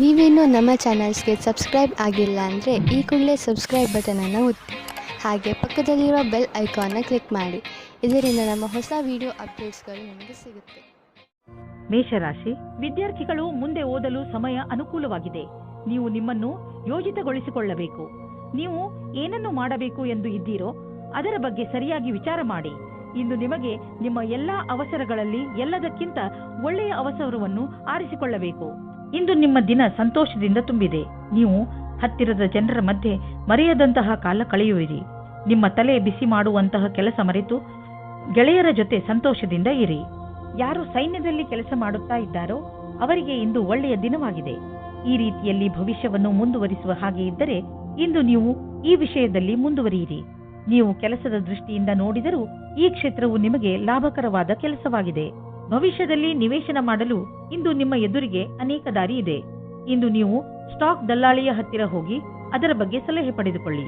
ನೀವೇನೂ ನಮ್ಮ ಚಾನಲ್ಸ್ಗೆ ಸಬ್ಸ್ಕ್ರೈಬ್ ಆಗಿಲ್ಲ ಅಂದರೆ ಈ ಕೂಡಲೇ ಸಬ್ಸ್ಕ್ರೈಬ್ ಬಟನನ್ನು ಒತ್ತಿ ಹಾಗೆ ಪಕ್ಕದಲ್ಲಿರೋ ಬೆಲ್ ಐಕಾನ್ನ ಕ್ಲಿಕ್ ಮಾಡಿ. ಇದರಿಂದ ನಮ್ಮ ಹೊಸ ವಿಡಿಯೋ ಅಪ್ಡೇಟ್ಸ್ಗಳು ನಿಮಗೆ ಸಿಗುತ್ತೆ. ಮೇಷರಾಶಿ, ವಿದ್ಯಾರ್ಥಿಗಳು ಮುಂದೆ ಓದಲು ಸಮಯ ಅನುಕೂಲವಾಗಿದೆ. ನೀವು ನಿಮ್ಮನ್ನು ಯೋಜಿತಗೊಳಿಸಿಕೊಳ್ಳಬೇಕು. ನೀವು ಏನನ್ನು ಮಾಡಬೇಕು ಎಂದು ಇದ್ದೀರೋ ಅದರ ಬಗ್ಗೆ ಸರಿಯಾಗಿ ವಿಚಾರ ಮಾಡಿ. ಇಂದು ನಿಮಗೆ ನಿಮ್ಮ ಎಲ್ಲಾ ಅವಸರಗಳಲ್ಲಿ ಎಲ್ಲದಕ್ಕಿಂತ ಒಳ್ಳೆಯ ಅವಸರವನ್ನು ಆರಿಸಿಕೊಳ್ಳಬೇಕು. ಇಂದು ನಿಮ್ಮ ದಿನ ಸಂತೋಷದಿಂದ ತುಂಬಿದೆ. ನೀವು ಹತ್ತಿರದ ಜನರ ಮಧ್ಯೆ ಮರೆಯದಂತಹ ಕಾಲ ಕಳೆಯುವಿರಿ. ನಿಮ್ಮ ತಲೆ ಬಿಸಿ ಮಾಡುವಂತಹ ಕೆಲಸ ಮರೆತು ಗೆಳೆಯರ ಜೊತೆ ಸಂತೋಷದಿಂದ ಇರಿ. ಯಾರು ಸೈನ್ಯದಲ್ಲಿ ಕೆಲಸ ಮಾಡುತ್ತಾ ಇದ್ದಾರೋ ಅವರಿಗೆ ಇಂದು ಒಳ್ಳೆಯ ದಿನವಾಗಿದೆ. ಈ ರೀತಿಯಲ್ಲಿ ಭವಿಷ್ಯವನ್ನು ಮುಂದುವರಿಸುವ ಹಾಗೆ ಇದ್ದರೆ ಇಂದು ನೀವು ಈ ವಿಷಯದಲ್ಲಿ ಮುಂದುವರಿಯಿರಿ. ನೀವು ಕೆಲಸದ ದೃಷ್ಟಿಯಿಂದ ನೋಡಿದರೂ ಈ ಕ್ಷೇತ್ರವು ನಿಮಗೆ ಲಾಭಕರವಾದ ಕೆಲಸವಾಗಿದೆ. ಭವಿಷ್ಯದಲ್ಲಿ ನಿವೇಶನ ಮಾಡಲು ಇಂದು ನಿಮ್ಮ ಎದುರಿಗೆ ಅನೇಕ ದಾರಿ ಇದೆ. ಇಂದು ನೀವು ಸ್ಟಾಕ್ ದಲ್ಲಾಳಿಯ ಹತ್ತಿರ ಹೋಗಿ ಅದರ ಬಗ್ಗೆ ಸಲಹೆ ಪಡೆದುಕೊಳ್ಳಿ.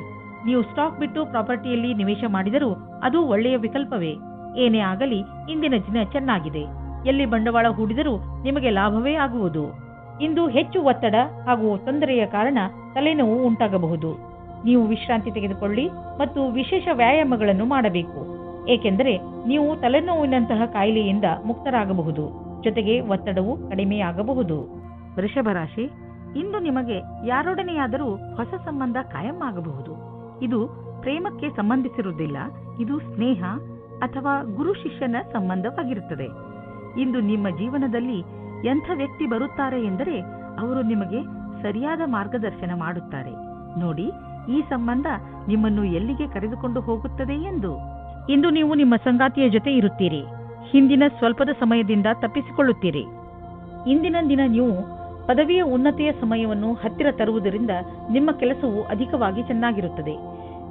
ನೀವು ಸ್ಟಾಕ್ ಬಿಟ್ಟು ಪ್ರಾಪರ್ಟಿಯಲ್ಲಿ ನಿವೇಶ ಮಾಡಿದರೂ ಅದು ಒಳ್ಳೆಯ ವಿಕಲ್ಪವೇ. ಏನೇ ಆಗಲಿ ಇಂದಿನ ದಿನ ಚೆನ್ನಾಗಿದೆ. ಎಲ್ಲಿ ಬಂಡವಾಳ ಹೂಡಿದರೂ ನಿಮಗೆ ಲಾಭವೇ ಆಗುವುದು. ಇಂದು ಹೆಚ್ಚು ಒತ್ತಡ ಹಾಗೂ ತೊಂದರೆಯ ಕಾರಣ ತಲೆನೋವು ಉಂಟಾಗಬಹುದು. ನೀವು ವಿಶ್ರಾಂತಿ ತೆಗೆದುಕೊಳ್ಳಿ ಮತ್ತು ವಿಶೇಷ ವ್ಯಾಯಾಮಗಳನ್ನು ಮಾಡಬೇಕು. ಏಕೆಂದರೆ ನೀವು ತಲೆನೋವಿನಂತಹ ಕಾಯಿಲೆಯಿಂದ ಮುಕ್ತರಾಗಬಹುದು. ಜೊತೆಗೆ ಒತ್ತಡವು ಕಡಿಮೆಯಾಗಬಹುದು. ವೃಷಭ ರಾಶಿ, ಇಂದು ನಿಮಗೆ ಯಾರೊಡನೆಯಾದರೂ ಹೊಸ ಸಂಬಂಧ ಕಾಯಂ ಆಗಬಹುದು. ಇದು ಪ್ರೇಮಕ್ಕೆ ಸಂಬಂಧಿಸಿರುವುದಿಲ್ಲ. ಇದು ಸ್ನೇಹ ಅಥವಾ ಗುರು ಶಿಷ್ಯನ ಸಂಬಂಧವಾಗಿರುತ್ತದೆ. ಇಂದು ನಿಮ್ಮ ಜೀವನದಲ್ಲಿ ಎಂಥ ವ್ಯಕ್ತಿ ಬರುತ್ತಾರೆ ಎಂದರೆ ಅವರು ನಿಮಗೆ ಸರಿಯಾದ ಮಾರ್ಗದರ್ಶನ ಮಾಡುತ್ತಾರೆ. ನೋಡಿ, ಈ ಸಂಬಂಧ ನಿಮ್ಮನ್ನು ಎಲ್ಲಿಗೆ ಕರೆದುಕೊಂಡು ಹೋಗುತ್ತದೆ ಎಂದು. ಇಂದು ನೀವು ನಿಮ್ಮ ಸಂಗಾತಿಯ ಜೊತೆ ಇರುತ್ತೀರಿ. ಹಿಂದಿನ ಸ್ವಲ್ಪದ ಸಮಯದಿಂದ ತಪ್ಪಿಸಿಕೊಳ್ಳುತ್ತೀರಿ. ಇಂದಿನ ದಿನ ನೀವು ಪದವಿಯ ಉನ್ನತಿಯ ಸಮಯವನ್ನು ಹತ್ತಿರ ತರುವುದರಿಂದ ನಿಮ್ಮ ಕೆಲಸವು ಅಧಿಕವಾಗಿ ಚೆನ್ನಾಗಿರುತ್ತದೆ.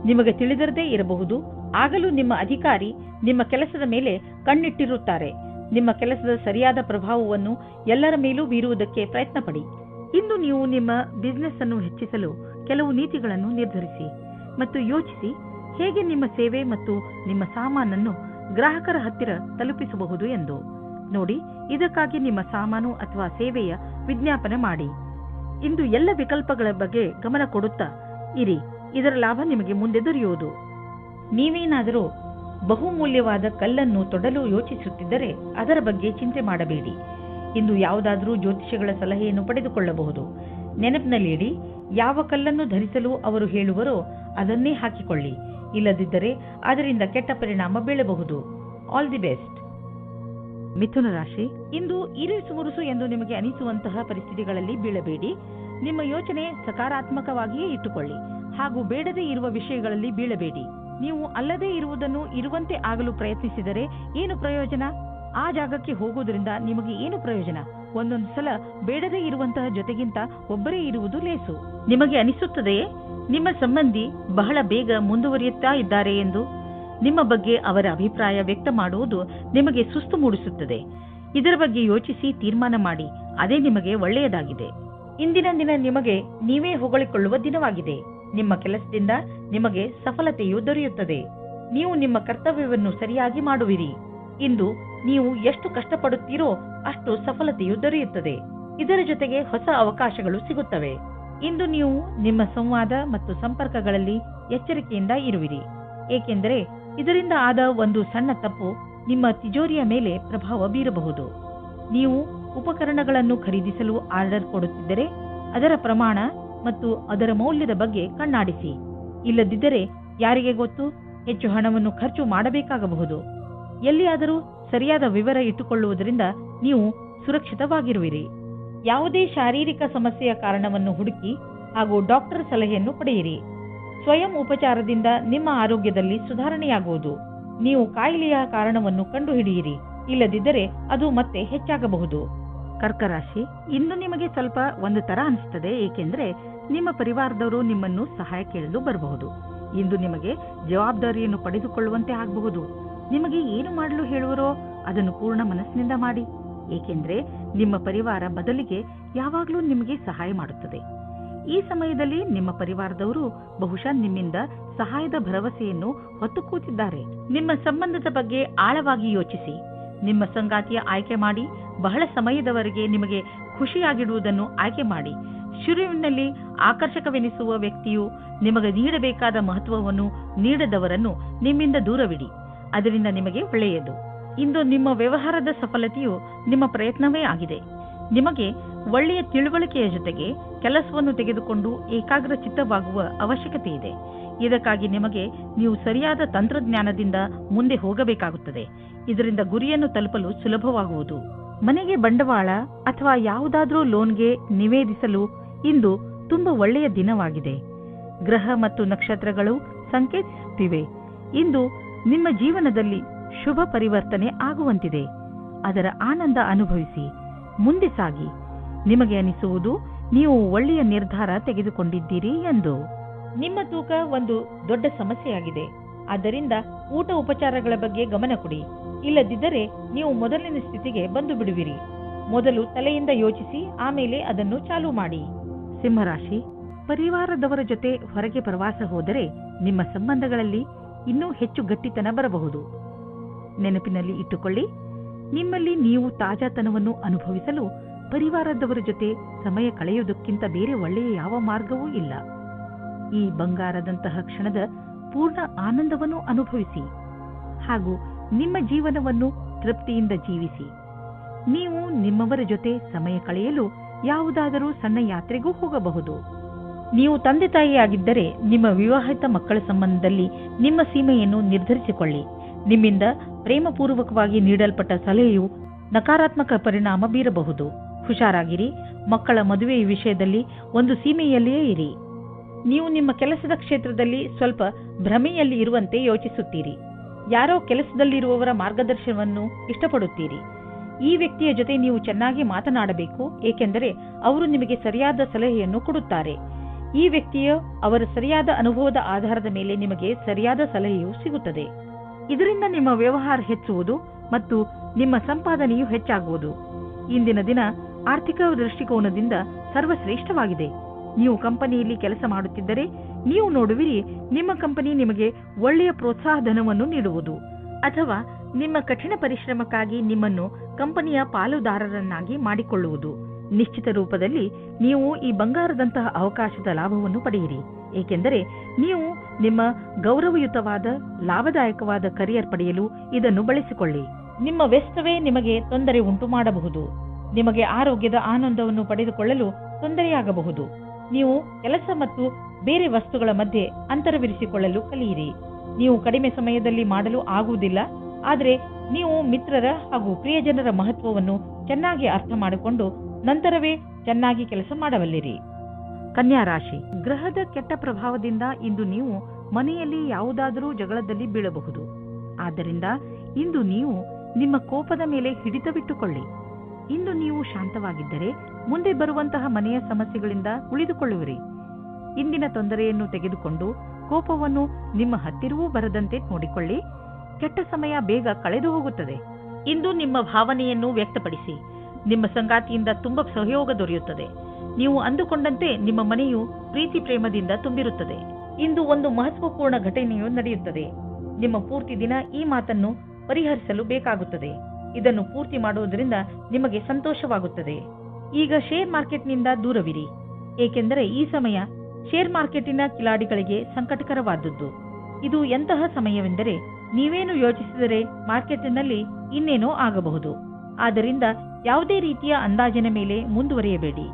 ನಿಮಗೆ ತಿಳಿದಿರದೇ ಇರಬಹುದು, ಆಗಲೂ ನಿಮ್ಮ ಅಧಿಕಾರಿ ನಿಮ್ಮ ಕೆಲಸದ ಮೇಲೆ ಕಣ್ಣಿಟ್ಟಿರುತ್ತಾರೆ. ನಿಮ್ಮ ಕೆಲಸದ ಸರಿಯಾದ ಪ್ರಭಾವವನ್ನು ಎಲ್ಲರ ಮೇಲೂ ಬೀರುವುದಕ್ಕೆ ಪ್ರಯತ್ನ ಪಡಿ. ಇಂದು ನೀವು ನಿಮ್ಮ ಬಿಸಿನೆಸ್ ಅನ್ನು ಹೆಚ್ಚಿಸಲು ಕೆಲವು ನೀತಿಗಳನ್ನು ನಿರ್ಧರಿಸಿ ಮತ್ತು ಯೋಚಿಸಿ ಹೇಗೆ ನಿಮ್ಮ ಸೇವೆ ಮತ್ತು ನಿಮ್ಮ ಸಾಮಾನನ್ನು ಗ್ರಾಹಕರ ಹತ್ತಿರ ತಲುಪಿಸಬಹುದು ಎಂದು. ನೋಡಿ, ಇದಕ್ಕಾಗಿ ನಿಮ್ಮ ಸಾಮಾನು ಅಥವಾ ಸೇವೆಯ ವಿಜ್ಞಾಪನೆ ಮಾಡಿ. ಇಂದು ಎಲ್ಲ ವಿಕಲ್ಪಗಳ ಬಗ್ಗೆ ಗಮನ ಕೊಡುತ್ತಾ ಇರಿ. ಇದರ ಲಾಭ ನಿಮಗೆ ಮುಂದೆ ದೊರೆಯುವುದು. ನೀವೇನಾದರೂ ಬಹುಮೂಲ್ಯವಾದ ಕಲ್ಲನ್ನು ತೊಡಲು ಯೋಚಿಸುತ್ತಿದ್ದರೆ ಅದರ ಬಗ್ಗೆ ಚಿಂತೆ ಮಾಡಬೇಡಿ. ಇಂದು ಯಾವುದಾದರೂ ಜ್ಯೋತಿಷಿಗಳ ಸಲಹೆಯನ್ನು ಪಡೆದುಕೊಳ್ಳಬಹುದು. ನೆನಪಿನಲ್ಲಿಡಿ, ಯಾವ ಕಲ್ಲನ್ನು ಧರಿಸಲು ಅವರು ಹೇಳುವರೋ ಅದನ್ನೇ ಹಾಕಿಕೊಳ್ಳಿ. ಇಲ್ಲದಿದ್ದರೆ ಅದರಿಂದ ಕೆಟ್ಟ ಪರಿಣಾಮ ಬೀಳಬಹುದು. All the best. ಮಿಥುನ ರಾಶಿ, ಇಂದು ಇರಿಸು ಮುರುಸು ಎಂದು ನಿಮಗೆ ಅನಿಸುವಂತಹ ಪರಿಸ್ಥಿತಿಗಳಲ್ಲಿ ಬೀಳಬೇಡಿ. ನಿಮ್ಮ ಯೋಚನೆ ಸಕಾರಾತ್ಮಕವಾಗಿಯೇ ಇಟ್ಟುಕೊಳ್ಳಿ ಹಾಗೂ ಬೇಡದೇ ಇರುವ ವಿಷಯಗಳಲ್ಲಿ ಬೀಳಬೇಡಿ. ನೀವು ಅಲ್ಲದೇ ಇರುವುದನ್ನು ಇರುವಂತೆ ಆಗಲು ಪ್ರಯತ್ನಿಸಿದರೆ ಏನು ಪ್ರಯೋಜನ? ಆ ಜಾಗಕ್ಕೆ ಹೋಗುವುದರಿಂದ ನಿಮಗೆ ಏನು ಪ್ರಯೋಜನ? ಒಂದೊಂದು ಸಲ ಬೇಡದೇ ಇರುವಂತಹ ಜೊತೆಗಿಂತ ಒಬ್ಬರೇ ಇರುವುದು ಲೇಸು. ನಿಮಗೆ ಅನಿಸುತ್ತದೆಯೇ ನಿಮ್ಮ ಸಂಬಂಧಿ ಬಹಳ ಬೇಗ ಮುಂದುವರಿಯುತ್ತಾ ಇದ್ದಾರೆ ಎಂದು? ನಿಮ್ಮ ಬಗ್ಗೆ ಅವರ ಅಭಿಪ್ರಾಯ ವ್ಯಕ್ತ ಮಾಡುವುದು ನಿಮಗೆ ಸುಸ್ತು ಮೂಡಿಸುತ್ತದೆ. ಇದರ ಬಗ್ಗೆ ಯೋಚಿಸಿ ತೀರ್ಮಾನ ಮಾಡಿ. ಅದೇ ನಿಮಗೆ ಒಳ್ಳೆಯದಾಗಿದೆ. ಇಂದಿನ ದಿನ ನಿಮಗೆ ನೀವೇ ಹೊಗಳಿಕೊಳ್ಳುವ ದಿನವಾಗಿದೆ. ನಿಮ್ಮ ಕೆಲಸದಿಂದ ನಿಮಗೆ ಸಫಲತೆಯು ದೊರೆಯುತ್ತದೆ. ನೀವು ನಿಮ್ಮ ಕರ್ತವ್ಯವನ್ನು ಸರಿಯಾಗಿ ಮಾಡುವಿರಿ. ಇಂದು ನೀವು ಎಷ್ಟು ಕಷ್ಟಪಡುತ್ತೀರೋ ಅಷ್ಟು ಸಫಲತೆಯು ದೊರೆಯುತ್ತದೆ. ಇದರ ಜೊತೆಗೆ ಹೊಸ ಅವಕಾಶಗಳು ಸಿಗುತ್ತವೆ. ಇಂದು ನೀವು ನಿಮ್ಮ ಸಂವಾದ ಮತ್ತು ಸಂಪರ್ಕಗಳಲ್ಲಿ ಎಚ್ಚರಿಕೆಯಿಂದ ಇರುವಿರಿ. ಏಕೆಂದರೆ ಇದರಿಂದ ಆದ ಒಂದು ಸಣ್ಣ ತಪ್ಪು ನಿಮ್ಮ ತಿಜೋರಿಯ ಮೇಲೆ ಪ್ರಭಾವ ಬೀರಬಹುದು. ನೀವು ಉಪಕರಣಗಳನ್ನು ಖರೀದಿಸಲು ಆರ್ಡರ್ ಕೊಡುತ್ತಿದ್ದರೆ ಅದರ ಪ್ರಮಾಣ ಮತ್ತು ಅದರ ಮೌಲ್ಯದ ಬಗ್ಗೆ ಕಣ್ಣಾಡಿಸಿ. ಇಲ್ಲದಿದ್ದರೆ ಯಾರಿಗೆ ಗೊತ್ತು, ಹೆಚ್ಚು ಹಣವನ್ನು ಖರ್ಚು ಮಾಡಬೇಕಾಗಬಹುದು. ಎಲ್ಲಿಯಾದರೂ ಸರಿಯಾದ ವಿವರ ಇಟ್ಟುಕೊಳ್ಳುವುದರಿಂದ ನೀವು ಸುರಕ್ಷಿತವಾಗಿರುವಿರಿ. ಯಾವುದೇ ಶಾರೀರಿಕ ಸಮಸ್ಯೆಯ ಕಾರಣವನ್ನು ಹುಡುಕಿ ಹಾಗೂ ಡಾಕ್ಟರ್ ಸಲಹೆಯನ್ನು ಪಡೆಯಿರಿ. ಸ್ವಯಂ ಉಪಚಾರದಿಂದ ನಿಮ್ಮ ಆರೋಗ್ಯದಲ್ಲಿ ಸುಧಾರಣೆಯಾಗುವುದು. ನೀವು ಕಾಯಿಲೆಯ ಕಾರಣವನ್ನು ಕಂಡುಹಿಡಿಯಿರಿ. ಇಲ್ಲದಿದ್ದರೆ ಅದು ಮತ್ತೆ ಹೆಚ್ಚಾಗಬಹುದು. ಕರ್ಕರಾಶಿ, ಇಂದು ನಿಮಗೆ ಸ್ವಲ್ಪ ಒಂದು ತರ ಅನಿಸುತ್ತದೆ. ಏಕೆಂದರೆ ನಿಮ್ಮ ಪರಿವಾರದವರು ನಿಮ್ಮನ್ನು ಸಹಾಯ ಕೇಳಲು ಬರಬಹುದು. ಇಂದು ನಿಮಗೆ ಜವಾಬ್ದಾರಿಯನ್ನು ಪಡೆದುಕೊಳ್ಳುವಂತೆ ಆಗಬಹುದು. ನಿಮಗೆ ಏನು ಮಾಡಲು ಹೇಳುವರೋ ಅದನ್ನು ಪೂರ್ಣ ಮನಸ್ಸಿನಿಂದ ಮಾಡಿ. ಏಕೆಂದರೆ ನಿಮ್ಮ ಪರಿವಾರ ಬದಲಿಗೆ ಯಾವಾಗಲೂ ನಿಮಗೆ ಸಹಾಯ ಮಾಡುತ್ತದೆ. ಈ ಸಮಯದಲ್ಲಿ ನಿಮ್ಮ ಪರಿವಾರದವರು ಬಹುಶಃ ನಿಮ್ಮಿಂದ ಸಹಾಯದ ಭರವಸೆಯನ್ನು ಹೊತ್ತು ಕೂತಿದ್ದಾರೆ. ನಿಮ್ಮ ಸಂಬಂಧದ ಬಗ್ಗೆ ಆಳವಾಗಿ ಯೋಚಿಸಿ. ನಿಮ್ಮ ಸಂಗಾತಿಯ ಆಯ್ಕೆ ಮಾಡಿ. ಬಹಳ ಸಮಯದವರೆಗೆ ನಿಮಗೆ ಖುಷಿಯಾಗಿಡುವುದನ್ನು ಆಯ್ಕೆ ಮಾಡಿ. ಶುರುವಿನಲ್ಲಿ ಆಕರ್ಷಕವೆನಿಸುವ ವ್ಯಕ್ತಿಯು ನಿಮಗೆ ನೀಡಬೇಕಾದ ಮಹತ್ವವನ್ನು ನೀಡದವರನ್ನು ನಿಮ್ಮಿಂದ ದೂರವಿಡಿ. ಅದರಿಂದ ನಿಮಗೆ ಒಳ್ಳೆಯದು. ಇಂದು ನಿಮ್ಮ ವ್ಯವಹಾರದ ಸಫಲತೆಯು ನಿಮ್ಮ ಪ್ರಯತ್ನವೇ ಆಗಿದೆ. ನಿಮಗೆ ಒಳ್ಳೆಯ ತಿಳುವಳಿಕೆಯ ಜೊತೆಗೆ ಕೆಲಸವನ್ನು ತೆಗೆದುಕೊಂಡು ಏಕಾಗ್ರ ಚಿತ್ತವಾಗುವ ಅವಶ್ಯಕತೆ ಇದೆ. ಇದಕ್ಕಾಗಿ ನಿಮಗೆ ನೀವು ಸರಿಯಾದ ತಂತ್ರಜ್ಞಾನದಿಂದ ಮುಂದೆ ಹೋಗಬೇಕಾಗುತ್ತದೆ. ಇದರಿಂದ ಗುರಿಯನ್ನು ತಲುಪಲು ಸುಲಭವಾಗುವುದು. ಮನೆಗೆ ಬಂಡವಾಳ ಅಥವಾ ಯಾವುದಾದ್ರೂ ಲೋನ್ಗೆ ನಿವೇದಿಸಲು ಇಂದು ತುಂಬಾ ಒಳ್ಳೆಯ ದಿನವಾಗಿದೆ. ಗ್ರಹ ಮತ್ತು ನಕ್ಷತ್ರಗಳು ಸಂಕೇತಿಸುತ್ತಿವೆ ಇಂದು ನಿಮ್ಮ ಜೀವನದಲ್ಲಿ ಶುಭ ಪರಿವರ್ತನೆ ಆಗುವಂತಿದೆ. ಅದರ ಆನಂದ ಅನುಭವಿಸಿ ಮುಂದೆ ಸಾಗಿ. ನಿಮಗೆ ಅನಿಸುವುದು ನೀವು ಒಳ್ಳೆಯ ನಿರ್ಧಾರ ತೆಗೆದುಕೊಂಡಿದ್ದೀರಿ ಎಂದು. ನಿಮ್ಮ ತೂಕ ಒಂದು ದೊಡ್ಡ ಸಮಸ್ಯೆಯಾಗಿದೆ. ಆದ್ದರಿಂದ ಊಟ ಉಪಚಾರಗಳ ಬಗ್ಗೆ ಗಮನ ಕೊಡಿ. ಇಲ್ಲದಿದ್ದರೆ ನೀವು ಮೊದಲಿನ ಸ್ಥಿತಿಗೆ ಬಂದು ಬಿಡುವಿರಿ. ಮೊದಲು ತಲೆಯಿಂದ ಯೋಚಿಸಿ, ಆಮೇಲೆ ಅದನ್ನು ಚಾಲೂ ಮಾಡಿ. ಸಿಂಹರಾಶಿ, ಪರಿವಾರದವರ ಜೊತೆ ಹೊರಗೆ ಪ್ರವಾಸ ಹೋದರೆ ನಿಮ್ಮ ಸಂಬಂಧಗಳಲ್ಲಿ ಇನ್ನೂ ಹೆಚ್ಚು ಗಟ್ಟಿತನ ಬರಬಹುದು. ನೆನಪಿನಲ್ಲಿ ಇಟ್ಟುಕೊಳ್ಳಿ, ನಿಮ್ಮಲ್ಲಿ ನೀವು ತಾಜಾತನವನ್ನು ಅನುಭವಿಸಲು ಪರಿವಾರದವರ ಜೊತೆ ಸಮಯ ಕಳೆಯುವುದಕ್ಕಿಂತ ಬೇರೆ ಒಳ್ಳೆಯ ಯಾವ ಮಾರ್ಗವೂ ಇಲ್ಲ. ಈ ಬಂಗಾರದಂತಹ ಕ್ಷಣದ ಪೂರ್ಣ ಆನಂದವನ್ನು ಅನುಭವಿಸಿ ಹಾಗೂ ನಿಮ್ಮ ಜೀವನವನ್ನು ತೃಪ್ತಿಯಿಂದ ಜೀವಿಸಿ. ನೀವು ನಿಮ್ಮವರ ಜೊತೆ ಸಮಯ ಕಳೆಯಲು ಯಾವುದಾದರೂ ಸಣ್ಣ ಯಾತ್ರೆಗೂ ಹೋಗಬಹುದು. ನೀವು ತಂದೆ ತಾಯಿಯಾಗಿದ್ದರೆ ನಿಮ್ಮ ವಿವಾಹಿತ ಮಕ್ಕಳ ಸಂಬಂಧದಲ್ಲಿ ನಿಮ್ಮ ಸೀಮೆಯನ್ನು ನಿರ್ಧರಿಸಿಕೊಳ್ಳಿ. ನಿಮ್ಮಿಂದ ಪ್ರೇಮಪೂರ್ವಕವಾಗಿ ನೀಡಲ್ಪಟ್ಟ ಸಲಹೆಯು ನಕಾರಾತ್ಮಕ ಪರಿಣಾಮ ಬೀರಬಹುದು. ಹುಷಾರಾಗಿರಿ. ಮಕ್ಕಳ ಮದುವೆಯ ವಿಷಯದಲ್ಲಿ ಒಂದು ಸೀಮೆಯಲ್ಲಿಯೇ ಇರಿ. ನೀವು ನಿಮ್ಮ ಕೆಲಸದ ಕ್ಷೇತ್ರದಲ್ಲಿ ಸ್ವಲ್ಪ ಭ್ರಮೆಯಲ್ಲಿ ಇರುವಂತೆ ಯೋಚಿಸುತ್ತೀರಿ. ಯಾರೋ ಕೆಲಸದಲ್ಲಿರುವವರ ಮಾರ್ಗದರ್ಶನವನ್ನು ಇಷ್ಟಪಡುತ್ತೀರಿ. ಈ ವ್ಯಕ್ತಿಯ ಜೊತೆ ನೀವು ಚೆನ್ನಾಗಿ ಮಾತನಾಡಬೇಕು, ಏಕೆಂದರೆ ಅವರು ನಿಮಗೆ ಸರಿಯಾದ ಸಲಹೆಯನ್ನು ಕೊಡುತ್ತಾರೆ. ಈ ವ್ಯಕ್ತಿಯ ಅವರ ಸರಿಯಾದ ಅನುಭವದ ಆಧಾರದ ಮೇಲೆ ನಿಮಗೆ ಸರಿಯಾದ ಸಲಹೆಯು ಸಿಗುತ್ತದೆ. ಇದರಿಂದ ನಿಮ್ಮ ವ್ಯವಹಾರ ಹೆಚ್ಚುವುದು ಮತ್ತು ನಿಮ್ಮ ಸಂಪಾದನೆಯು ಹೆಚ್ಚಾಗುವುದು. ಇಂದಿನ ದಿನ ಆರ್ಥಿಕ ದೃಷ್ಟಿಕೋನದಿಂದ ಸರ್ವಶ್ರೇಷ್ಠವಾಗಿದೆ. ನೀವು ಕಂಪನಿಯಲ್ಲಿ ಕೆಲಸ ಮಾಡುತ್ತಿದ್ದರೆ ನೀವು ನೋಡುವಿರಿ, ನಿಮ್ಮ ಕಂಪನಿ ನಿಮಗೆ ಒಳ್ಳೆಯ ಪ್ರೋತ್ಸಾಹಧನವನ್ನು ನೀಡುವುದು ಅಥವಾ ನಿಮ್ಮ ಕಠಿಣ ಪರಿಶ್ರಮಕ್ಕಾಗಿ ನಿಮ್ಮನ್ನು ಕಂಪನಿಯ ಪಾಲುದಾರರನ್ನಾಗಿ ಮಾಡಿಕೊಳ್ಳುವುದು. ನಿಶ್ಚಿತ ರೂಪದಲ್ಲಿ ನೀವು ಈ ಬಂಗಾರದಂತಹ ಅವಕಾಶದ ಲಾಭವನ್ನು ಪಡೆಯಿರಿ, ಏಕೆಂದರೆ ನೀವು ನಿಮ್ಮ ಗೌರವಯುತವಾದ ಲಾಭದಾಯಕವಾದ ಕರಿಯರ್ ಪಡೆಯಲು ಇದನ್ನು ಬಳಸಿಕೊಳ್ಳಿ. ನಿಮ್ಮ ವ್ಯಸ್ತವೇ ನಿಮಗೆ ತೊಂದರೆ ಉಂಟು ಮಾಡಬಹುದು. ನಿಮಗೆ ಆರೋಗ್ಯದ ಆನಂದವನ್ನು ಪಡೆದುಕೊಳ್ಳಲು ತೊಂದರೆಯಾಗಬಹುದು. ನೀವು ಕೆಲಸ ಮತ್ತು ಬೇರೆ ವಸ್ತುಗಳ ಮಧ್ಯೆ ಅಂತರವಿರಿಸಿಕೊಳ್ಳಲು ಕಲಿಯಿರಿ. ನೀವು ಕಡಿಮೆ ಸಮಯದಲ್ಲಿ ಮಾಡಲು ಆಗುವುದಿಲ್ಲ, ಆದರೆ ನೀವು ಮಿತ್ರರ ಹಾಗೂ ಪ್ರಿಯಜನರ ಮಹತ್ವವನ್ನು ಚೆನ್ನಾಗಿ ಅರ್ಥ ಮಾಡಿಕೊಂಡು ನಂತರವೇ ಚೆನ್ನಾಗಿ ಕೆಲಸ ಮಾಡಬಲ್ಲಿರಿ. ಕನ್ಯಾ ರಾಶಿ, ಗ್ರಹದ ಕೆಟ್ಟ ಪ್ರಭಾವದಿಂದ ಇಂದು ನೀವು ಮನೆಯಲ್ಲಿ ಯಾವುದಾದರೂ ಜಗಳದಲ್ಲಿ ಬೀಳಬಹುದು. ಆದ್ದರಿಂದ ಇಂದು ನೀವು ನಿಮ್ಮ ಕೋಪದ ಮೇಲೆ ಹಿಡಿತವಿಟ್ಟುಕೊಳ್ಳಿ. ಇಂದು ನೀವು ಶಾಂತವಾಗಿದ್ದರೆ ಮುಂದೆ ಬರುವಂತಹ ಮನೆಯ ಸಮಸ್ಯೆಗಳಿಂದ ಉಳಿದುಕೊಳ್ಳುವಿರಿ. ಇಂದಿನ ತೊಂದರೆಯನ್ನು ತೆಗೆದುಕೊಂಡು ಕೋಪವನ್ನು ನಿಮ್ಮ ಹತ್ತಿರವೂ ಬರದಂತೆ ನೋಡಿಕೊಳ್ಳಿ. ಕೆಟ್ಟ ಸಮಯ ಬೇಗ ಕಳೆದು ಹೋಗುತ್ತದೆ. ಇಂದು ನಿಮ್ಮ ಭಾವನೆಯನ್ನು ವ್ಯಕ್ತಪಡಿಸಿ. ನಿಮ್ಮ ಸಂಗಾತಿಯಿಂದ ತುಂಬಾ ಸಹಯೋಗ ದೊರೆಯುತ್ತದೆ. ನೀವು ಅಂದುಕೊಂಡಂತೆ ನಿಮ್ಮ ಮನೆಯು ಪ್ರೀತಿ ಪ್ರೇಮದಿಂದ ತುಂಬಿರುತ್ತದೆ. ಇಂದು ಒಂದು ಮಹತ್ವಪೂರ್ಣ ಘಟನೆಯು ನಡೆಯುತ್ತದೆ. ನಿಮ್ಮ ಪೂರ್ತಿ ದಿನ ಈ ಮಾತನ್ನು ಪರಿಹರಿಸಲು ಬೇಕಾಗುತ್ತದೆ. ಇದನ್ನು ಪೂರ್ತಿ ಮಾಡುವುದರಿಂದ ನಿಮಗೆ ಸಂತೋಷವಾಗುತ್ತದೆ. ಈಗ ಶೇರ್ ಮಾರ್ಕೆಟ್ನಿಂದ ದೂರವಿರಿ, ಏಕೆಂದರೆ ಈ ಸಮಯ ಶೇರ್ ಮಾರ್ಕೆಟಿನ ಕಿಲಾಡಿಗಳಿಗೆ ಸಂಕಟಕರವಾದದ್ದು. ಇದು ಎಂತಹ ಸಮಯವೆಂದರೆ ನೀವೇನು ಯೋಚಿಸಿದರೆ ಮಾರ್ಕೆಟ್ನಲ್ಲಿ ಇನ್ನೇನೋ ಆಗಬಹುದು. ಆದ್ದರಿಂದ ಯಾವುದೇ ರೀತಿಯ ಅಂದಾಜಿನ ಮೇಲೆ ಮುಂದುವರಿಯಬೇಡಿ.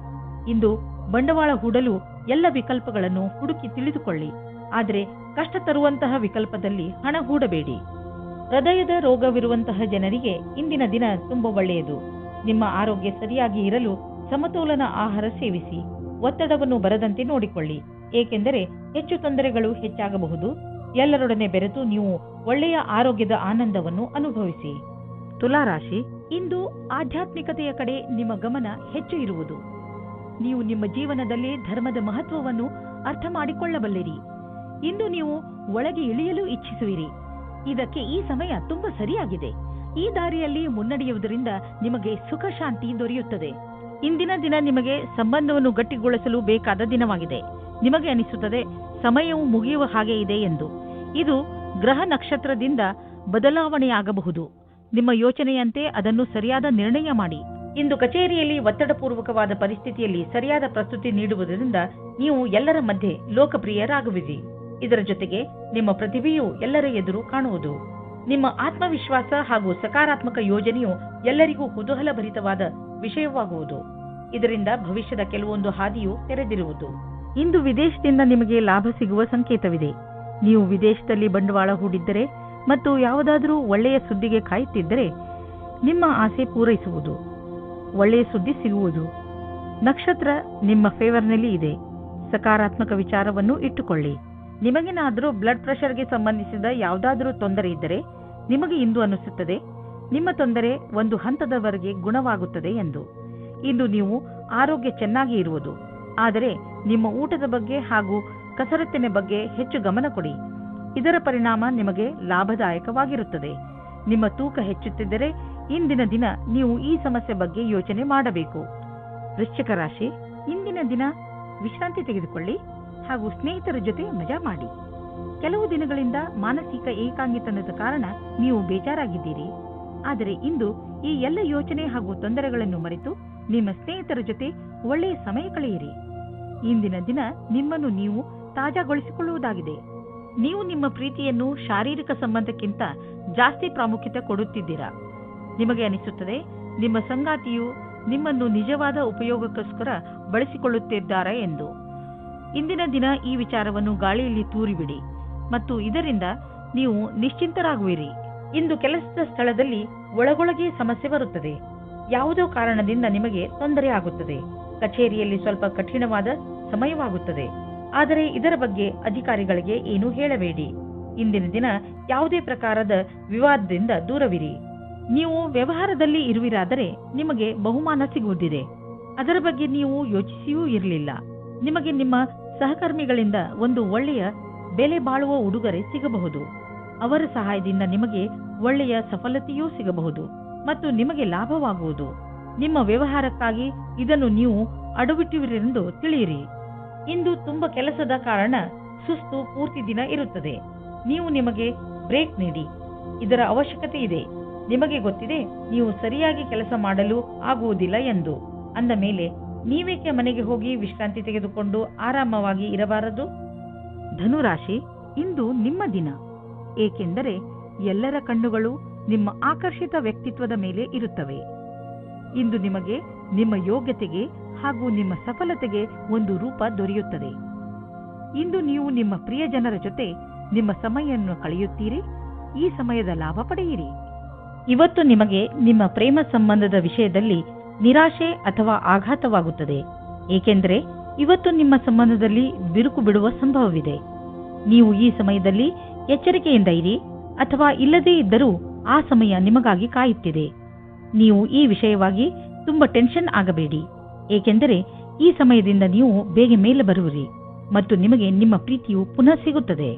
ಇಂದು ಬಂಡವಾಳ ಹೂಡಲು ಎಲ್ಲ ವಿಕಲ್ಪಗಳನ್ನು ಹುಡುಕಿ ತಿಳಿದುಕೊಳ್ಳಿ, ಆದರೆ ಕಷ್ಟ ತರುವಂತಹ ವಿಕಲ್ಪದಲ್ಲಿ ಹಣ ಹೂಡಬೇಡಿ. ಹೃದಯದ ರೋಗವಿರುವಂತಹ ಜನರಿಗೆ ಇಂದಿನ ದಿನ ತುಂಬಾ ಒಳ್ಳೆಯದು. ನಿಮ್ಮ ಆರೋಗ್ಯ ಸರಿಯಾಗಿ ಇರಲು ಸಮತೋಲನ ಆಹಾರ ಸೇವಿಸಿ. ಒತ್ತಡವನ್ನು ಬರದಂತೆ ನೋಡಿಕೊಳ್ಳಿ, ಏಕೆಂದರೆ ಹೆಚ್ಚು ತೊಂದರೆಗಳು ಹೆಚ್ಚಾಗಬಹುದು. ಎಲ್ಲರೊಡನೆ ಬೆರೆತು ನೀವು ಒಳ್ಳೆಯ ಆರೋಗ್ಯದ ಆನಂದವನ್ನು ಅನುಭವಿಸಿ. ತುಲಾರಾಶಿ, ಇಂದು ಆಧ್ಯಾತ್ಮಿಕತೆಯ ಕಡೆ ನಿಮ್ಮ ಗಮನ ಹೆಚ್ಚು ಇರುವುದು. ನೀವು ನಿಮ್ಮ ಜೀವನದಲ್ಲಿ ಧರ್ಮದ ಮಹತ್ವವನ್ನು ಅರ್ಥ ಮಾಡಿಕೊಳ್ಳಬಲ್ಲಿರಿ. ಇಂದು ನೀವು ಒಳಗೆ ಇಳಿಯಲು ಇಚ್ಛಿಸುವಿರಿ. ಇದಕ್ಕೆ ಈ ಸಮಯ ತುಂಬಾ ಸರಿಯಾಗಿದೆ. ಈ ದಾರಿಯಲ್ಲಿ ಮುನ್ನಡೆಯುವುದರಿಂದ ನಿಮಗೆ ಸುಖ ಶಾಂತಿ ದೊರೆಯುತ್ತದೆ. ಇಂದಿನ ದಿನ ನಿಮಗೆ ಸಂಬಂಧವನ್ನು ಗಟ್ಟಿಗೊಳಿಸಲು ಬೇಕಾದ ದಿನವಾಗಿದೆ. ನಿಮಗೆ ಅನಿಸುತ್ತದೆ ಸಮಯವು ಮುಗಿಯುವ ಹಾಗೆ ಇದೆ ಎಂದು. ಇದು ಗ್ರಹ ನಕ್ಷತ್ರದಿಂದ ಬದಲಾವಣೆಯಾಗಬಹುದು. ನಿಮ್ಮ ಯೋಚನೆಯಂತೆ ಅದನ್ನು ಸರಿಯಾದ ನಿರ್ಣಯ ಮಾಡಿ. ಇಂದು ಕಚೇರಿಯಲ್ಲಿ ಒತ್ತಡಪೂರ್ವಕವಾದ ಪರಿಸ್ಥಿತಿಯಲ್ಲಿ ಸರಿಯಾದ ಪ್ರಸ್ತುತಿ ನೀಡುವುದರಿಂದ ನೀವು ಎಲ್ಲರ ಮಧ್ಯೆ ಲೋಕಪ್ರಿಯರಾಗುವಿರಿ. ಇದರ ಜೊತೆಗೆ ನಿಮ್ಮ ಪ್ರತಿಭೆಯು ಎಲ್ಲರ ಎದುರು ಕಾಣುವುದು. ನಿಮ್ಮ ಆತ್ಮವಿಶ್ವಾಸ ಹಾಗೂ ಸಕಾರಾತ್ಮಕ ಯೋಜನೆಯು ಎಲ್ಲರಿಗೂ ಕುತೂಹಲಭರಿತವಾದ ವಿಷಯವಾಗುವುದು. ಇದರಿಂದ ಭವಿಷ್ಯದ ಕೆಲವೊಂದು ಹಾದಿಯು ತೆರೆದಿರುವುದು. ಇಂದು ವಿದೇಶದಿಂದ ನಿಮಗೆ ಲಾಭ ಸಿಗುವ ಸಂಕೇತವಿದೆ. ನೀವು ವಿದೇಶದಲ್ಲಿ ಬಂಡವಾಳ ಹೂಡಿದ್ದರೆ ಮತ್ತು ಯಾವುದಾದರೂ ಒಳ್ಳೆಯ ಸುದ್ದಿಗೆ ಕಾಯುತ್ತಿದ್ದರೆ ನಿಮ್ಮ ಆಸೆ ಪೂರೈಸುವುದು. ಒಳ್ಳೆಯ ಸುದ್ದಿ ಸಿಗುವುದು. ನಕ್ಷತ್ರ ನಿಮ್ಮ ಫೇವರ್ನಲ್ಲಿ ಇದೆ. ಸಕಾರಾತ್ಮಕ ವಿಚಾರವನ್ನು ಇಟ್ಟುಕೊಳ್ಳಿ. ನಿಮಗೇನಾದರೂ ಬ್ಲಡ್ ಪ್ರೆಷರ್ಗೆ ಸಂಬಂಧಿಸಿದ ಯಾವುದಾದರೂ ತೊಂದರೆ ಇದ್ದರೆ ನಿಮಗೆ ಇಂದು ಅನಿಸುತ್ತದೆ ನಿಮ್ಮ ತೊಂದರೆ ಒಂದು ಹಂತದವರೆಗೆ ಗುಣವಾಗುತ್ತದೆ ಎಂದು. ಇಂದು ನೀವು ಆರೋಗ್ಯ ಚೆನ್ನಾಗಿ ಇರುವುದು. ಆದರೆ ನಿಮ್ಮ ಊಟದ ಬಗ್ಗೆ ಹಾಗೂ ಕಸರತ್ತಿನ ಬಗ್ಗೆ ಹೆಚ್ಚು ಗಮನ ಕೊಡಿ. ಇದರ ಪರಿಣಾಮ ನಿಮಗೆ ಲಾಭದಾಯಕವಾಗಿರುತ್ತದೆ. ನಿಮ್ಮ ತೂಕ ಹೆಚ್ಚುತ್ತಿದ್ದರೆ ಇಂದಿನ ದಿನ ನೀವು ಈ ಸಮಸ್ಯೆ ಬಗ್ಗೆ ಯೋಚನೆ ಮಾಡಬೇಕು. ವೃಶ್ಚಿಕ ರಾಶಿ, ಇಂದಿನ ದಿನ ವಿಶ್ರಾಂತಿ ತೆಗೆದುಕೊಳ್ಳಿ ಹಾಗೂ ಸ್ನೇಹಿತರ ಜೊತೆ ಮಜಾ ಮಾಡಿ. ಕೆಲವು ದಿನಗಳಿಂದ ಮಾನಸಿಕ ಏಕಾಂಗಿತನದ ಕಾರಣ ನೀವು ಬೇಜಾರಾಗಿದ್ದೀರಿ. ಆದರೆ ಇಂದು ಈ ಎಲ್ಲ ಯೋಚನೆ ಹಾಗೂ ತೊಂದರೆಗಳನ್ನು ಮರೆತು ನಿಮ್ಮ ಸ್ನೇಹಿತರ ಜೊತೆ ಒಳ್ಳೆಯ ಸಮಯ ಕಳೆಯಿರಿ. ಇಂದಿನ ದಿನ ನಿಮ್ಮನ್ನು ನೀವು ತಾಜಾಗೊಳಿಸಿಕೊಳ್ಳುವುದಾಗಿದೆ. ನೀವು ನಿಮ್ಮ ಪ್ರೀತಿಯನ್ನು ಶಾರೀರಿಕ ಸಂಬಂಧಕ್ಕಿಂತ ಜಾಸ್ತಿ ಪ್ರಾಮುಖ್ಯತೆ ಕೊಡುತ್ತಿದ್ದೀರಾ. ನಿಮಗೆ ಅನಿಸುತ್ತದೆ ನಿಮ್ಮ ಸಂಗಾತಿಯು ನಿಮ್ಮನ್ನು ನಿಜವಾದ ಉಪಯೋಗಕ್ಕೋಸ್ಕರ ಬಳಸಿಕೊಳ್ಳುತ್ತಿದ್ದಾರೆ ಎಂದು. ಇಂದಿನ ದಿನ ಈ ವಿಚಾರವನ್ನು ಗಾಳಿಯಲ್ಲಿ ತೂರಿಬಿಡಿ ಮತ್ತು ಇದರಿಂದ ನೀವು ನಿಶ್ಚಿಂತರಾಗುವಿರಿ. ಇಂದು ಕೆಲಸದ ಸ್ಥಳದಲ್ಲಿ ಒಳಗೊಳಗೆ ಸಮಸ್ಯೆ ಬರುತ್ತದೆ. ಯಾವುದೋ ಕಾರಣದಿಂದ ನಿಮಗೆ ತೊಂದರೆ ಆಗುತ್ತದೆ. ಕಚೇರಿಯಲ್ಲಿ ಸ್ವಲ್ಪ ಕಠಿಣವಾದ ಸಮಯವಾಗುತ್ತದೆ. ಆದರೆ ಇದರ ಬಗ್ಗೆ ಅಧಿಕಾರಿಗಳಿಗೆ ಏನೂ ಹೇಳಬೇಡಿ. ಇಂದಿನ ದಿನ ಯಾವುದೇ ಪ್ರಕಾರದ ವಿವಾದದಿಂದ ದೂರವಿರಿ. ನೀವು ವ್ಯವಹಾರದಲ್ಲಿ ಇರುವಿರಾದರೆ ನಿಮಗೆ ಬಹುಮಾನ ಸಿಗುವುದಿದೆ. ಅದರ ಬಗ್ಗೆ ನೀವು ಯೋಚಿಸಿಯೂ ಇರಲಿಲ್ಲ. ನಿಮಗೆ ನಿಮ್ಮ ಸಹಕರ್ಮಿಗಳಿಂದ ಒಂದು ಒಳ್ಳೆಯ ಬೆಲೆ ಬಾಳುವ ಉಡುಗೊರೆ ಸಿಗಬಹುದು. ಅವರ ಸಹಾಯದಿಂದ ನಿಮಗೆ ಒಳ್ಳೆಯ ಸಫಲತೆಯೂ ಸಿಗಬಹುದು ಮತ್ತು ನಿಮಗೆ ಲಾಭವಾಗುವುದು. ನಿಮ್ಮ ವ್ಯವಹಾರಕ್ಕಾಗಿ ಇದನ್ನು ನೀವು ಅಡವಿಟ್ಟುವಿರೆಂದು ತಿಳಿಯಿರಿ. ಇಂದು ತುಂಬಾ ಕೆಲಸದ ಕಾರಣ ಸುಸ್ತು ಪೂರ್ತಿ ದಿನ ಇರುತ್ತದೆ. ನೀವು ನಿಮಗೆ ಬ್ರೇಕ್ ನೀಡಿ. ಇದರ ಅವಶ್ಯಕತೆ ಇದೆ. ನಿಮಗೆ ಗೊತ್ತಿದೆ ನೀವು ಸರಿಯಾಗಿ ಕೆಲಸ ಮಾಡಲು ಆಗುವುದಿಲ್ಲ ಎಂದು. ಅಂದ ಮೇಲೆ ನೀವೇಕೆ ಮನೆಗೆ ಹೋಗಿ ವಿಶ್ರಾಂತಿ ತೆಗೆದುಕೊಂಡು ಆರಾಮವಾಗಿ ಇರಬಾರದು? ಧನುರಾಶಿ, ಇಂದು ನಿಮ್ಮ ದಿನ. ಏಕೆಂದರೆ ಎಲ್ಲರ ಕಣ್ಣುಗಳು ನಿಮ್ಮ ಆಕರ್ಷಿತ ವ್ಯಕ್ತಿತ್ವದ ಮೇಲೆ ಇರುತ್ತವೆ. ಇಂದು ನಿಮಗೆ ನಿಮ್ಮ ಯೋಗ್ಯತೆಗೆ ಹಾಗೂ ನಿಮ್ಮ ಸಫಲತೆಗೆ ಒಂದು ರೂಪ ದೊರೆಯುತ್ತದೆ. ಇಂದು ನೀವು ನಿಮ್ಮ ಪ್ರಿಯ ಜನರ ಜೊತೆ ನಿಮ್ಮ ಸಮಯವನ್ನು ಕಳೆಯುತ್ತೀರಿ. ಈ ಸಮಯದ ಲಾಭ ಪಡೆಯಿರಿ. ಇವತ್ತು ನಿಮಗೆ ನಿಮ್ಮ ಪ್ರೇಮ ಸಂಬಂಧದ ವಿಷಯದಲ್ಲಿ ನಿರಾಶೆ ಅಥವಾ ಆಘಾತವಾಗುತ್ತದೆ. ಏಕೆಂದರೆ ಇವತ್ತು ನಿಮ್ಮ ಸಂಬಂಧದಲ್ಲಿ ಬಿರುಕು ಬಿಡುವ ಸಂಭವವಿದೆ. ನೀವು ಈ ಸಮಯದಲ್ಲಿ ಎಚ್ಚರಿಕೆಯಿಂದ ಇರಿ, ಅಥವಾ ಇಲ್ಲದೇ ಇದ್ದರೂ ಆ ಸಮಯ ನಿಮಗಾಗಿ ಕಾಯುತ್ತಿದೆ. ನೀವು ಈ ವಿಷಯವಾಗಿ ತುಂಬಾ ಟೆನ್ಷನ್ ಆಗಬೇಡಿ. ಏಕೆಂದರೆ ಈ ಸಮಯದಿಂದ ನೀವು ಬೇಗ ಮೇಲೆ ಬರುವಿರಿ ಮತ್ತು ನಿಮಗೆ ನಿಮ್ಮ ಪ್ರೀತಿಯು ಪುನಃ ಸಿಗುತ್ತದೆ.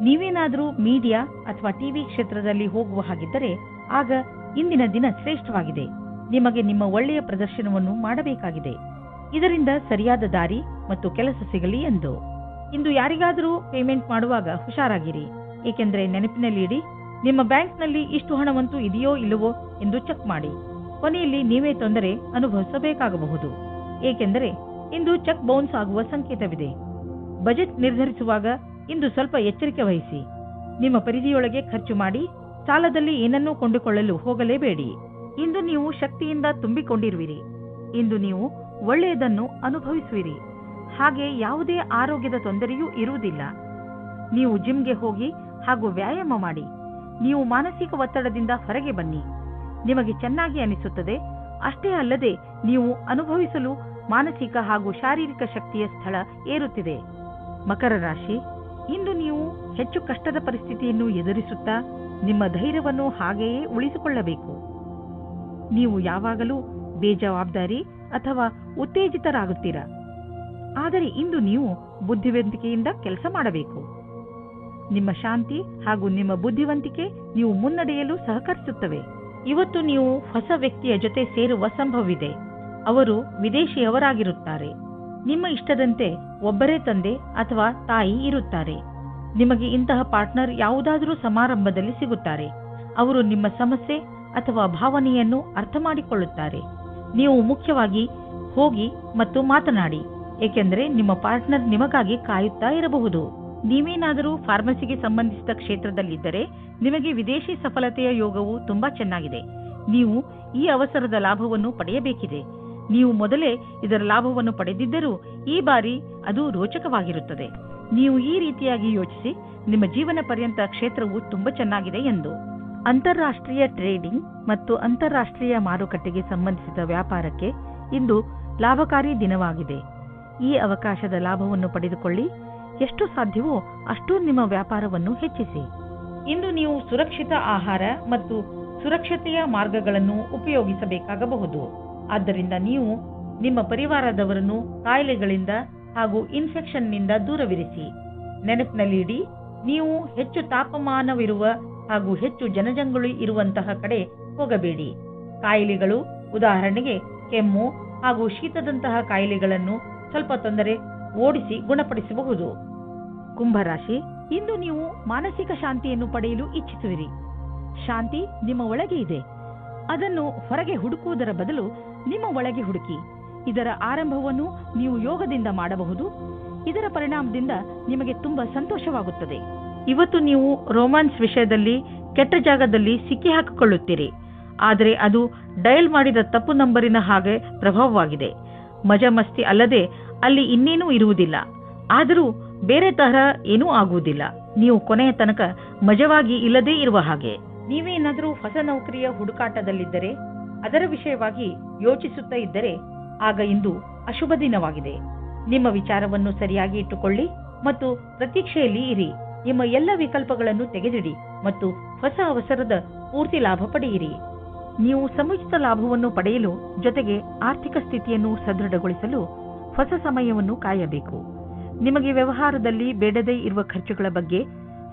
ನೀವೇನಾದರೂ ಮೀಡಿಯಾ ಅಥವಾ ಟಿವಿ ಕ್ಷೇತ್ರದಲ್ಲಿ ಹೋಗುವ ಹಾಗಿದ್ದರೆ ಆಗ ಇಂದಿನ ದಿನ ಶ್ರೇಷ್ಠವಾಗಿದೆ. ನಿಮಗೆ ನಿಮ್ಮ ಒಳ್ಳೆಯ ಪ್ರದರ್ಶನವನ್ನು ಮಾಡಬೇಕಾಗಿದೆ. ಇದರಿಂದ ಸರಿಯಾದ ದಾರಿ ಮತ್ತು ಕೆಲಸ ಸಿಗಲಿ ಎಂದು. ಇಂದು ಯಾರಿಗಾದರೂ ಪೇಮೆಂಟ್ ಮಾಡುವಾಗ ಹುಷಾರಾಗಿರಿ. ಏಕೆಂದರೆ ನೆನಪಿನಲ್ಲಿ ಇಡಿ, ನಿಮ್ಮ ಬ್ಯಾಂಕ್ನಲ್ಲಿ ಇಷ್ಟು ಹಣವಂತೂ ಇದೆಯೋ ಇಲ್ಲವೋ ಎಂದು ಚೆಕ್ ಮಾಡಿ. ಕೊನೆಯಲ್ಲಿ ನೀವೇ ತೊಂದರೆ ಅನುಭವಿಸಬೇಕಾಗಬಹುದು. ಏಕೆಂದರೆ ಇಂದು ಚೆಕ್ ಬೌನ್ಸ್ ಆಗುವ ಸಂಕೇತವಿದೆ. ಬಜೆಟ್ ನಿರ್ಧರಿಸುವಾಗ ಇಂದು ಸ್ವಲ್ಪ ಎಚ್ಚರಿಕೆ ವಹಿಸಿ. ನಿಮ್ಮ ಪರಿಧಿಯೊಳಗೆ ಖರ್ಚು ಮಾಡಿ. ಸಾಲದಲ್ಲಿ ಏನನ್ನೂ ಕೊಂಡುಕೊಳ್ಳಲು ಹೋಗಲೇಬೇಡಿ. ಇಂದು ನೀವು ಶಕ್ತಿಯಿಂದ ತುಂಬಿಕೊಂಡಿರುವಿರಿ. ಇಂದು ನೀವು ಒಳ್ಳೆಯದನ್ನು ಅನುಭವಿಸುವಿರಿ. ಹಾಗೆ ಯಾವುದೇ ಆರೋಗ್ಯದ ತೊಂದರೆಯೂ ಇರುವುದಿಲ್ಲ. ನೀವು ಜಿಮ್ಗೆ ಹೋಗಿ ಹಾಗೂ ವ್ಯಾಯಾಮ ಮಾಡಿ. ನೀವು ಮಾನಸಿಕ ಒತ್ತಡದಿಂದ ಹೊರಗೆ ಬನ್ನಿ. ನಿಮಗೆ ಚೆನ್ನಾಗಿ ಅನಿಸುತ್ತದೆ. ಅಷ್ಟೇ ಅಲ್ಲದೆ ನೀವು ಅನುಭವಿಸಲು ಮಾನಸಿಕ ಹಾಗೂ ಶಾರೀರಿಕ ಶಕ್ತಿಯ ಸ್ಥಳ ಏರುತ್ತಿದೆ. ಮಕರ ರಾಶಿ, ಇಂದು ನೀವು ಹೆಚ್ಚು ಕಷ್ಟದ ಪರಿಸ್ಥಿತಿಯನ್ನು ಎದುರಿಸುತ್ತಾ ನಿಮ್ಮ ಧೈರ್ಯವನ್ನು ಹಾಗೆಯೇ ಉಳಿಸಿಕೊಳ್ಳಬೇಕು. ನೀವು ಯಾವಾಗಲೂ ಬೇಜವಾಬ್ದಾರಿ ಅಥವಾ ಉತ್ತೇಜಿತರಾಗುತ್ತೀರಾ. ಆದರೆ ಇಂದು ನೀವು ಬುದ್ಧಿವಂತಿಕೆಯಿಂದ ಕೆಲಸ ಮಾಡಬೇಕು. ನಿಮ್ಮ ಶಾಂತಿ ಹಾಗೂ ನಿಮ್ಮ ಬುದ್ಧಿವಂತಿಕೆ ನೀವು ಮುನ್ನಡೆಯಲು ಸಹಕರಿಸುತ್ತವೆ. ಇವತ್ತು ನೀವು ಹೊಸ ವ್ಯಕ್ತಿಯ ಜೊತೆ ಸೇರುವ ಸಂಭವವಿದೆ. ಅವರು ವಿದೇಶಿಯವರಾಗಿರುತ್ತಾರೆ. ನಿಮ್ಮ ಇಷ್ಟದಂತೆ ಒಬ್ಬರೇ ತಂದೆ ಅಥವಾ ತಾಯಿ ಇರುತ್ತಾರೆ. ನಿಮಗೆ ಇಂತಹ ಪಾರ್ಟ್ನರ್ ಯಾವುದಾದರೂ ಸಮಾರಂಭದಲ್ಲಿ ಸಿಗುತ್ತಾರೆ. ಅವರು ನಿಮ್ಮ ಸಮಸ್ಯೆ ಅಥವಾ ಭಾವನೆಯನ್ನು ಅರ್ಥ ಮಾಡಿಕೊಳ್ಳುತ್ತಾರೆ. ನೀವು ಮುಖ್ಯವಾಗಿ ಹೋಗಿ ಮತ್ತು ಮಾತನಾಡಿ, ಏಕೆಂದರೆ ನಿಮ್ಮ ಪಾರ್ಟ್ನರ್ ನಿಮಗಾಗಿ ಕಾಯುತ್ತಾ ಇರಬಹುದು. ನೀವೇನಾದರೂ ಫಾರ್ಮಸಿಗೆ ಸಂಬಂಧಿಸಿದ ಕ್ಷೇತ್ರದಲ್ಲಿದ್ದರೆ ನಿಮಗೆ ವಿದೇಶಿ ಸಫಲತೆಯ ಯೋಗವು ತುಂಬಾ ಚೆನ್ನಾಗಿದೆ. ನೀವು ಈ ಅವಸರದ ಲಾಭವನ್ನು ಪಡೆಯಬೇಕಿದೆ. ನೀವು ಮೊದಲೇ ಇದರ ಲಾಭವನ್ನು ಪಡೆದಿದ್ದರೂ ಈ ಬಾರಿ ಅದು ರೋಚಕವಾಗಿರುತ್ತದೆ. ನೀವು ಈ ರೀತಿಯಾಗಿ ಯೋಚಿಸಿ, ನಿಮ್ಮ ಜೀವನ ಪರ್ಯಂತ ಕ್ಷೇತ್ರವು ತುಂಬಾ ಚೆನ್ನಾಗಿದೆ ಎಂದು. ಅಂತಾರಾಷ್ಟ್ರೀಯ ಟ್ರೇಡಿಂಗ್ ಮತ್ತು ಅಂತಾರಾಷ್ಟ್ರೀಯ ಮಾರುಕಟ್ಟೆಗೆ ಸಂಬಂಧಿಸಿದ ವ್ಯಾಪಾರಕ್ಕೆ ಇಂದು ಲಾಭಕಾರಿ ದಿನವಾಗಿದೆ. ಈ ಅವಕಾಶದ ಲಾಭವನ್ನು ಪಡೆದುಕೊಳ್ಳಿ. ಎಷ್ಟು ಸಾಧ್ಯವೋ ಅಷ್ಟು ನಿಮ್ಮ ವ್ಯಾಪಾರವನ್ನು ಹೆಚ್ಚಿಸಿ. ಇಂದು ನೀವು ಸುರಕ್ಷಿತ ಆಹಾರ ಮತ್ತು ಸುರಕ್ಷತೆಯ ಮಾರ್ಗಗಳನ್ನು ಉಪಯೋಗಿಸಬೇಕಾಗಬಹುದು. ಆದ್ದರಿಂದ ನೀವು ನಿಮ್ಮ ಪರಿವಾರದವರನ್ನು ಕಾಯಿಲೆಗಳಿಂದ ಹಾಗೂ ಇನ್ಫೆಕ್ಷನ್ನಿಂದ ದೂರವಿರಿಸಿ. ನೆನಪಿನಲ್ಲಿಡಿ, ನೀವು ಹೆಚ್ಚು ತಾಪಮಾನವಿರುವ ಹಾಗೂ ಹೆಚ್ಚು ಜನಜಂಗುಳಿ ಇರುವಂತಹ ಕಡೆ ಹೋಗಬೇಡಿ. ಕಾಯಿಲೆಗಳು, ಉದಾಹರಣೆಗೆ ಕೆಮ್ಮು ಹಾಗೂ ಶೀತದಂತಹ ಕಾಯಿಲೆಗಳನ್ನು ಸ್ವಲ್ಪ ತೊಂದರೆ ಓಡಿಸಿ ಗುಣಪಡಿಸಬಹುದು. ಕುಂಭರಾಶಿ, ಇಂದು ನೀವು ಮಾನಸಿಕ ಶಾಂತಿಯನ್ನು ಪಡೆಯಲು ಇಚ್ಛಿಸುವಿರಿ. ಶಾಂತಿ ನಿಮ್ಮ ಒಳಗೆ ಇದೆ. ಅದನ್ನು ಹೊರಗೆ ಹುಡುಕುವುದರ ಬದಲು ನಿಮ್ಮ ಒಳಗೆ ಹುಡುಕಿ. ಇದರ ಆರಂಭವನ್ನು ನೀವು ಯೋಗದಿಂದ ಮಾಡಬಹುದು. ಇದರ ಪರಿಣಾಮದಿಂದ ನಿಮಗೆ ತುಂಬಾ ಸಂತೋಷವಾಗುತ್ತದೆ. ಇವತ್ತು ನೀವು ರೋಮಾನ್ಸ್ ವಿಷಯದಲ್ಲಿ ಕೆಟ್ಟ ಜಾಗದಲ್ಲಿ ಸಿಕ್ಕಿ ಹಾಕಿಕೊಳ್ಳುತ್ತೀರಿ. ಆದರೆ ಅದು ಡಯಲ್ ಮಾಡಿದ ತಪ್ಪು ನಂಬರಿನ ಹಾಗೆ ಪ್ರಭಾವವಾಗಿದೆ. ಮಜಾ ಮಸ್ತಿ ಅಲ್ಲದೆ ಅಲ್ಲಿ ಇನ್ನೇನೂ ಇರುವುದಿಲ್ಲ. ಆದರೂ ಬೇರೆ ತರಹ ಏನೂ ಆಗುವುದಿಲ್ಲ. ನೀವು ಕೊನೆಯ ತನಕ ಮಜವಾಗಿ ಇಲ್ಲದೇ ಇರುವ ಹಾಗೆ. ನೀವೇನಾದರೂ ಹೊಸ ನೌಕರಿಯ ಹುಡುಕಾಟದಲ್ಲಿದ್ದರೆ, ಅದರ ವಿಷಯವಾಗಿ ಯೋಚಿಸುತ್ತಾ ಇದ್ದರೆ, ಆಗ ಇಂದು ಅಶುಭ ದಿನವಾಗಿದೆ. ನಿಮ್ಮ ವಿಚಾರವನ್ನು ಸರಿಯಾಗಿ ಇಟ್ಟುಕೊಳ್ಳಿ ಮತ್ತು ಪ್ರತೀಕ್ಷೆಯಲ್ಲಿ ಇರಿ. ನಿಮ್ಮ ಎಲ್ಲ ವಿಕಲ್ಪಗಳನ್ನು ತೆಗೆದಿಡಿ ಮತ್ತು ಹೊಸ ಅವಸರದ ಪೂರ್ತಿ ಲಾಭ ಪಡೆಯಿರಿ. ನೀವು ಸಮುಚಿತ ಲಾಭವನ್ನು ಪಡೆಯಲು ಜೊತೆಗೆ ಆರ್ಥಿಕ ಸ್ಥಿತಿಯನ್ನು ಸದೃಢಗೊಳಿಸಲು ಹೊಸ ಸಮಯವನ್ನು ಕಾಯಬೇಕು. ನಿಮಗೆ ವ್ಯವಹಾರದಲ್ಲಿ ಬೇಡದೇ ಇರುವ ಖರ್ಚುಗಳ ಬಗ್ಗೆ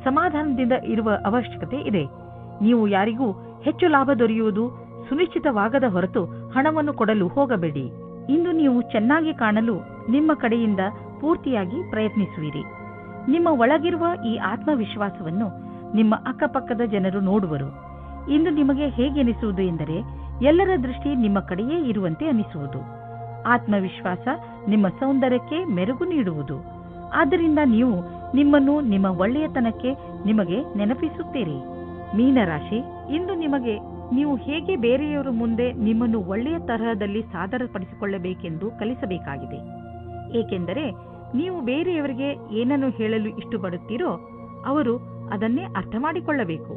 ಸಮಾಧಾನದಿಂದ ಇರುವ ಅವಶ್ಯಕತೆ ಇದೆ. ನೀವು ಯಾರಿಗೂ ಹೆಚ್ಚು ಲಾಭ ದೊರೆಯುವುದು ಸುನಿಶ್ಚಿತವಾಗದ ಹೊರತು ಹಣವನ್ನು ಕೊಡಲು ಹೋಗಬೇಡಿ. ಇಂದು ನೀವು ಚೆನ್ನಾಗಿ ಕಾಣಲು ನಿಮ್ಮ ಕಡೆಯಿಂದ ಪೂರ್ತಿಯಾಗಿ ಪ್ರಯತ್ನಿಸುವಿರಿ. ನಿಮ್ಮ ಒಳಗಿರುವ ಈ ಆತ್ಮವಿಶ್ವಾಸವನ್ನು ನಿಮ್ಮ ಅಕ್ಕಪಕ್ಕದ ಜನರು ನೋಡುವರು. ಇಂದು ನಿಮಗೆ ಹೇಗೆನಿಸುವುದು ಎಂದರೆ, ಎಲ್ಲರ ದೃಷ್ಟಿ ನಿಮ್ಮ ಕಡೆಯೇ ಇರುವಂತೆ ಅನಿಸುವುದು. ಆತ್ಮವಿಶ್ವಾಸ ನಿಮ್ಮ ಸೌಂದರ್ಯಕ್ಕೆ ಮೆರುಗು ನೀಡುವುದು. ಆದ್ದರಿಂದ ನೀವು ನಿಮ್ಮನ್ನು ನಿಮ್ಮ ಒಳ್ಳೆಯತನಕ್ಕೆ ನಿಮಗೆ ನೆನಪಿಸುತ್ತೀರಿ. ಮೀನರಾಶಿ, ಇಂದು ನಿಮಗೆ ನೀವು ಹೇಗೆ ಬೇರೆಯವರ ಮುಂದೆ ನಿಮ್ಮನ್ನು ಒಳ್ಳೆಯ ತರಹದಲ್ಲಿ ಸಾದರಪಡಿಸಿಕೊಳ್ಳಬೇಕೆಂದು ಕಲಿಸಬೇಕಾಗಿದೆ. ಏಕೆಂದರೆ ನೀವು ಬೇರೆಯವರಿಗೆ ಏನನ್ನು ಹೇಳಲು ಇಷ್ಟಪಡುತ್ತೀರೋ ಅವರು ಅದನ್ನೇ ಅರ್ಥ ಮಾಡಿಕೊಳ್ಳಬೇಕು.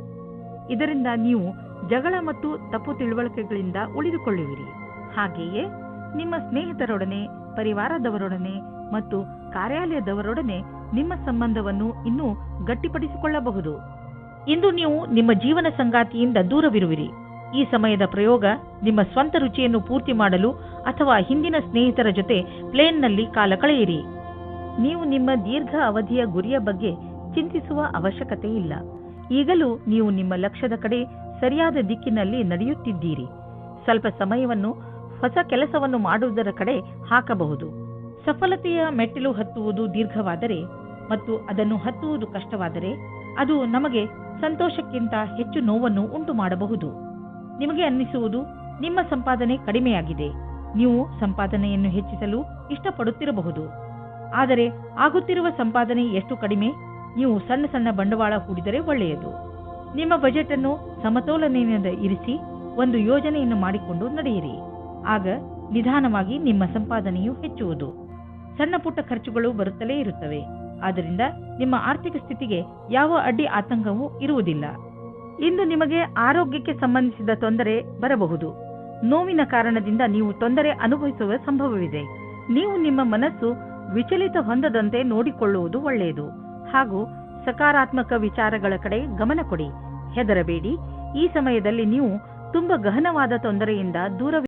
ಇದರಿಂದ ನೀವು ಜಗಳ ಮತ್ತು ತಪ್ಪು ತಿಳುವಳಿಕೆಗಳಿಂದ ಉಳಿದುಕೊಳ್ಳುವಿರಿ. ಹಾಗೆಯೇ ನಿಮ್ಮ ಸ್ನೇಹಿತರೊಡನೆ, ಪರಿವಾರದವರೊಡನೆ ಮತ್ತು ಕಾರ್ಯಾಲಯದವರೊಡನೆ ನಿಮ್ಮ ಸಂಬಂಧವನ್ನು ಇನ್ನೂ ಗಟ್ಟಿಪಡಿಸಿಕೊಳ್ಳಬಹುದು. ಇಂದು ನೀವು ನಿಮ್ಮ ಜೀವನ ಸಂಗಾತಿಯಿಂದ ದೂರವಿರುವಿರಿ. ಈ ಸಮಯದ ಪ್ರಯೋಗ ನಿಮ್ಮ ಸ್ವಂತ ರುಚಿಯನ್ನು ಪೂರ್ತಿ ಮಾಡಲು ಅಥವಾ ಹಿಂದಿನ ಸ್ನೇಹಿತರ ಜೊತೆ ಪ್ಲೇನ್ನಲ್ಲಿ ಕಾಲ ಕಳೆಯಿರಿ. ನೀವು ನಿಮ್ಮ ದೀರ್ಘ ಅವಧಿಯ ಗುರಿಯ ಬಗ್ಗೆ ಚಿಂತಿಸುವ ಅವಶ್ಯಕತೆ ಇಲ್ಲ. ಈಗಲೂ ನೀವು ನಿಮ್ಮ ಲಕ್ಷ್ಯದ ಕಡೆ ಸರಿಯಾದ ದಿಕ್ಕಿನಲ್ಲಿ ನಡೆಯುತ್ತಿದ್ದೀರಿ. ಸ್ವಲ್ಪ ಸಮಯವನ್ನು ಹೊಸ ಕೆಲಸವನ್ನು ಮಾಡುವುದರ ಕಡೆ ಹಾಕಬಹುದು. ಸಫಲತೆಯ ಮೆಟ್ಟಿಲು ಹತ್ತುವುದು ದೀರ್ಘವಾದರೆ ಮತ್ತು ಅದನ್ನು ಹತ್ತುವುದು ಕಷ್ಟವಾದರೆ ಅದು ನಮಗೆ ಸಂತೋಷಕ್ಕಿಂತ ಹೆಚ್ಚು ನೋವನ್ನು ಉಂಟು ಮಾಡಬಹುದು. ನಿಮಗೆ ಅನ್ನಿಸುವುದು ನಿಮ್ಮ ಸಂಪಾದನೆ ಕಡಿಮೆಯಾಗಿದೆ. ನೀವು ಸಂಪಾದನೆಯನ್ನು ಹೆಚ್ಚಿಸಲು ಇಷ್ಟಪಡುತ್ತಿರಬಹುದು. ಆದರೆ ಆಗುತ್ತಿರುವ ಸಂಪಾದನೆ ಎಷ್ಟು ಕಡಿಮೆ? ನೀವು ಸಣ್ಣ ಸಣ್ಣ ಬಂಡವಾಳ ಹೂಡಿದರೆ ಒಳ್ಳೆಯದು. ನಿಮ್ಮ ಬಜೆಟ್ ಅನ್ನು ಸಮತೋಲನೆಯಿಂದ ಇರಿಸಿ ಒಂದು ಯೋಜನೆಯನ್ನು ಮಾಡಿಕೊಂಡು ನಡೆಯಿರಿ. ಆಗ ನಿಧಾನವಾಗಿ ನಿಮ್ಮ ಸಂಪಾದನೆಯು ಹೆಚ್ಚುವುದು. ಸಣ್ಣ ಪುಟ್ಟ ಖರ್ಚುಗಳು ಬರುತ್ತಲೇ ಇರುತ್ತವೆ. ಆದ್ದರಿಂದ ನಿಮ್ಮ ಆರ್ಥಿಕ ಸ್ಥಿತಿಗೆ ಯಾವ ಅಡ್ಡಿ ಆತಂಕವೂ ಇರುವುದಿಲ್ಲ. ಇಂದು ನಿಮಗೆ ಆರೋಗ್ಯಕ್ಕೆ ಸಂಬಂಧಿಸಿದ ತೊಂದರೆ ಬರಬಹುದು. ನೋವಿನ ಕಾರಣದಿಂದ ನೀವು ತೊಂದರೆ ಅನುಭವಿಸುವ ಸಂಭವವಿದೆ. ನೀವು ನಿಮ್ಮ ಮನಸ್ಸು ವಿಚಲಿತ ಹೊಂದದಂತೆ ನೋಡಿಕೊಳ್ಳುವುದು ಒಳ್ಳೆಯದು. ಹಾಗೂ ಸಕಾರಾತ್ಮಕ ವಿಚಾರಗಳ ಕಡೆ ಗಮನ ಕೊಡಿ. ಹೆದರಬೇಡಿ. ಈ ಸಮಯದಲ್ಲಿ ನೀವು ತುಂಬಾ ಗಹನವಾದ ತೊಂದರೆಯಿಂದ ದೂರ